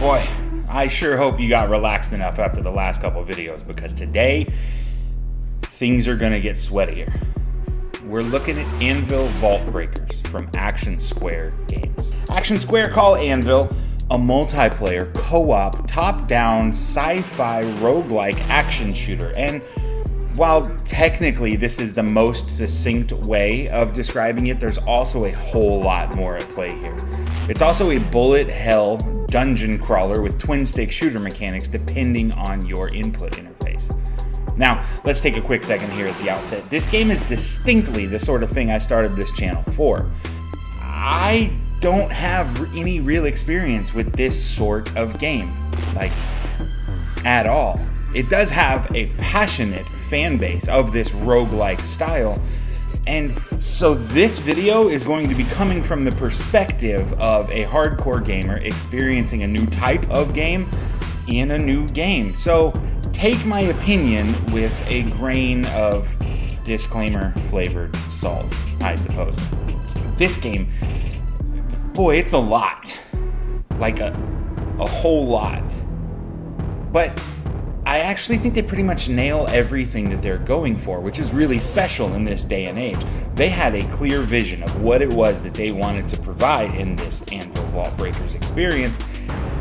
Boy, I sure hope you got relaxed enough after the last couple videos, because today things are gonna get sweatier. We're looking at Anvil Vault Breakers from Action Square Games. Action Square call Anvil a multiplayer, co-op, top-down, sci-fi, roguelike action shooter. And while technically this is the most succinct way of describing it, there's also a whole lot more at play here. It's also a bullet hell dungeon crawler with twin-stick shooter mechanics depending on your input interface. Now, let's take a quick second here at the outset. This game is distinctly the sort of thing I started this channel for. I don't have any real experience with this sort of game, like, at all. It does have a passionate fan base of this roguelike style, and so this video is going to be coming from the perspective of a hardcore gamer experiencing a new type of game in a new game. So take my opinion with a grain of disclaimer flavored salt, I suppose. This game, boy, it's a lot. Like a whole lot. But I actually think they pretty much nail everything that they're going for, which is really special in this day and age. They had a clear vision of what it was that they wanted to provide in this Anvil Vault Breakers experience,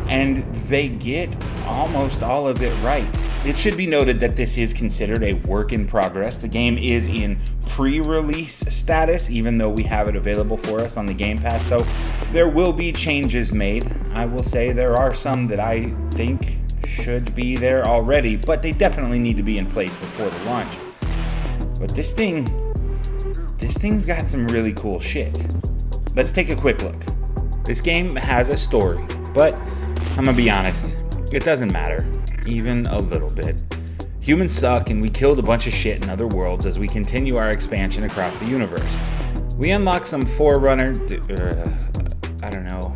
and they get almost all of it right. It should be noted that this is considered a work in progress. The game is in pre-release status, even though we have it available for us on the Game Pass, so there will be changes made. I will say there are some that I think should be there already, but they definitely need to be in place before the launch. But this thing's got some really cool shit. Let's take a quick look. This game has a story, but I'm gonna be honest, it doesn't matter, even a little bit. Humans suck, and we killed a bunch of shit in other worlds as we continue our expansion across the universe. We unlock some Forerunner,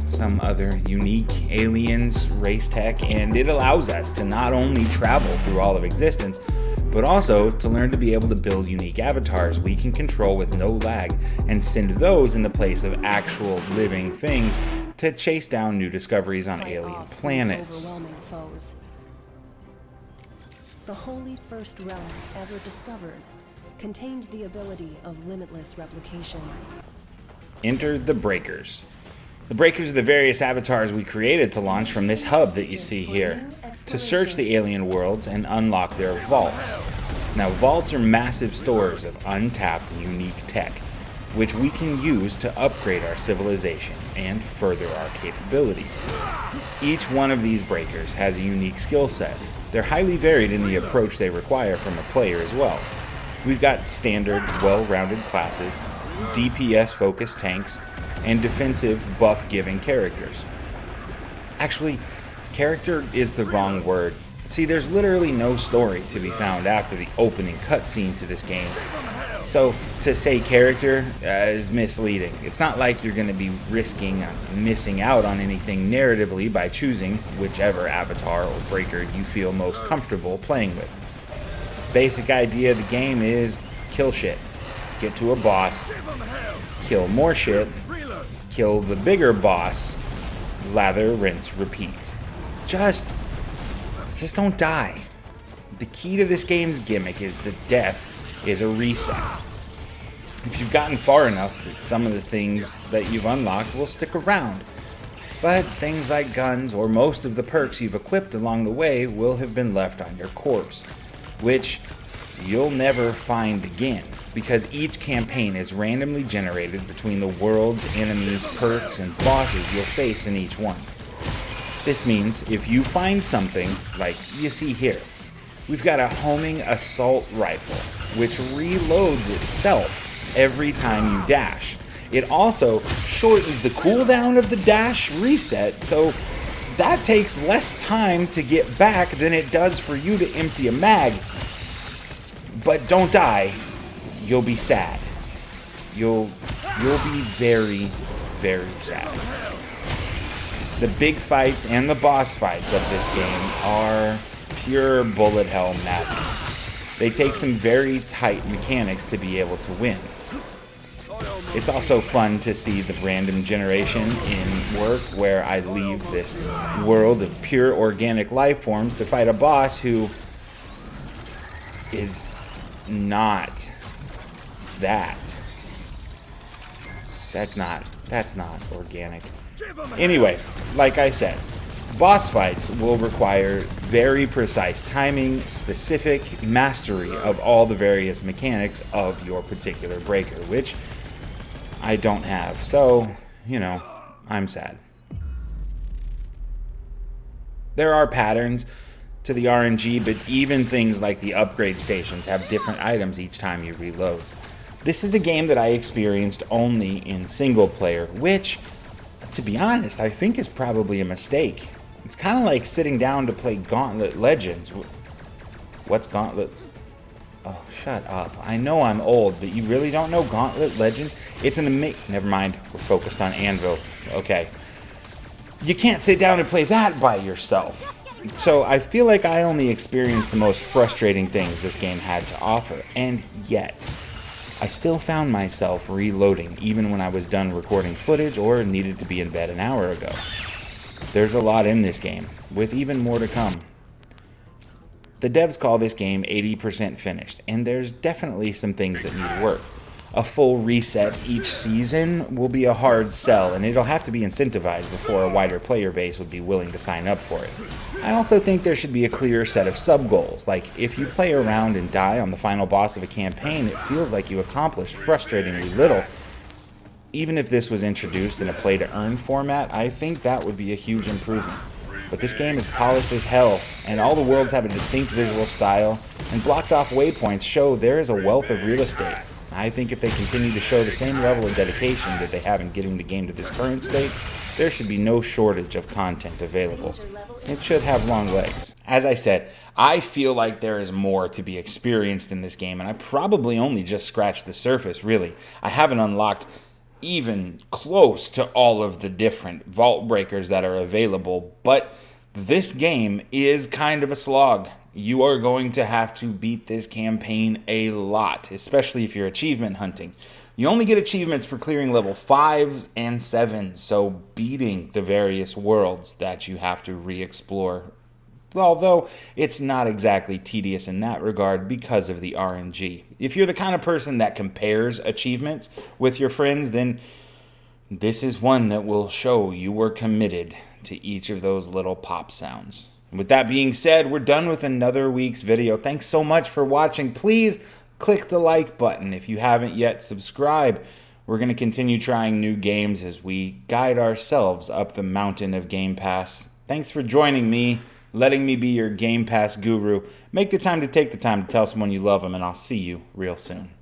some other unique aliens, race tech, and it allows us to not only travel through all of existence, but also to learn to be able to build unique avatars we can control with no lag and send those in the place of actual living things to chase down new discoveries on alien planets. The holy first relic ever discovered contained the ability of limitless replication. Enter the Breakers. The Breakers are the various avatars we created to launch from this hub that you see here, to search the alien worlds and unlock their vaults. Now, vaults are massive stores of untapped and unique tech, which we can use to upgrade our civilization and further our capabilities. Each one of these Breakers has a unique skill set. They're highly varied in the approach they require from a player as well. We've got standard, well-rounded classes, DPS-focused tanks, and defensive, buff-giving characters. Actually, character is the wrong word. See, there's literally no story to be found after the opening cutscene to this game. So, to say character is misleading. It's not like you're going to be risking missing out on anything narratively by choosing whichever avatar or breaker you feel most comfortable playing with. Basic idea of the game is kill shit. Get to a boss, kill more shit, kill the bigger boss, lather, rinse, repeat. Just don't die. The key to this game's gimmick is that death is a reset. If you've gotten far enough, some of the things that you've unlocked will stick around. But things like guns or most of the perks you've equipped along the way will have been left on your corpse, which you'll never find again, because each campaign is randomly generated between the world's enemies, perks, and bosses you'll face in each one. This means if you find something like you see here, we've got a homing assault rifle, which reloads itself every time you dash. It also shortens the cooldown of the dash reset, so that takes less time to get back than it does for you to empty a mag. But don't die. You'll be sad. You'll be very, very sad. The big fights and the boss fights of this game are pure bullet hell madness. They take some very tight mechanics to be able to win. It's also fun to see the random generation in work where I leave this world of pure organic life forms to fight a boss who is not that. That's not organic. Anyway, like I said, boss fights will require very precise timing, specific mastery of all the various mechanics of your particular breaker, which I don't have. So, you know, I'm sad. There are patterns to the RNG, but even things like the upgrade stations have different items each time you reload. This is a game that I experienced only in single player, which, to be honest, I think is probably a mistake. It's kind of like sitting down to play Gauntlet Legends. What's Gauntlet? Oh, shut up. I know I'm old, but you really don't know Gauntlet Legend? It's an never mind, we're focused on Anvil. Okay. You can't sit down and play that by yourself. So I feel like I only experienced the most frustrating things this game had to offer, and yet I still found myself reloading even when I was done recording footage or needed to be in bed an hour ago. There's a lot in this game, with even more to come. The devs call this game 80% finished, and there's definitely some things that need work. A full reset each season will be a hard sell, and it'll have to be incentivized before a wider player base would be willing to sign up for it. I also think there should be a clear set of sub-goals, like if you play around and die on the final boss of a campaign, it feels like you accomplished frustratingly little. Even if this was introduced in a play-to-earn format, I think that would be a huge improvement. But this game is polished as hell, and all the worlds have a distinct visual style, and blocked-off waypoints show there is a wealth of real estate. I think if they continue to show the same level of dedication that they have in getting the game to this current state, there should be no shortage of content available. It should have long legs. As I said, I feel like there is more to be experienced in this game, and I probably only just scratched the surface, really. I haven't unlocked even close to all of the different vault breakers that are available, but this game is kind of a slog. You are going to have to beat this campaign a lot, especially if you're achievement hunting. You only get achievements for clearing level 5s and 7s, so beating the various worlds that you have to re-explore. Although it's not exactly tedious in that regard because of the RNG. If you're the kind of person that compares achievements with your friends, then this is one that will show you were committed to each of those little pop sounds. With that being said, we're done with another week's video. Thanks so much for watching. Please click the like button if you haven't yet. Subscribe. We're going to continue trying new games as we guide ourselves up the mountain of Game Pass. Thanks for joining me, letting me be your Game Pass guru. Make the time to take the time to tell someone you love them, and I'll see you real soon.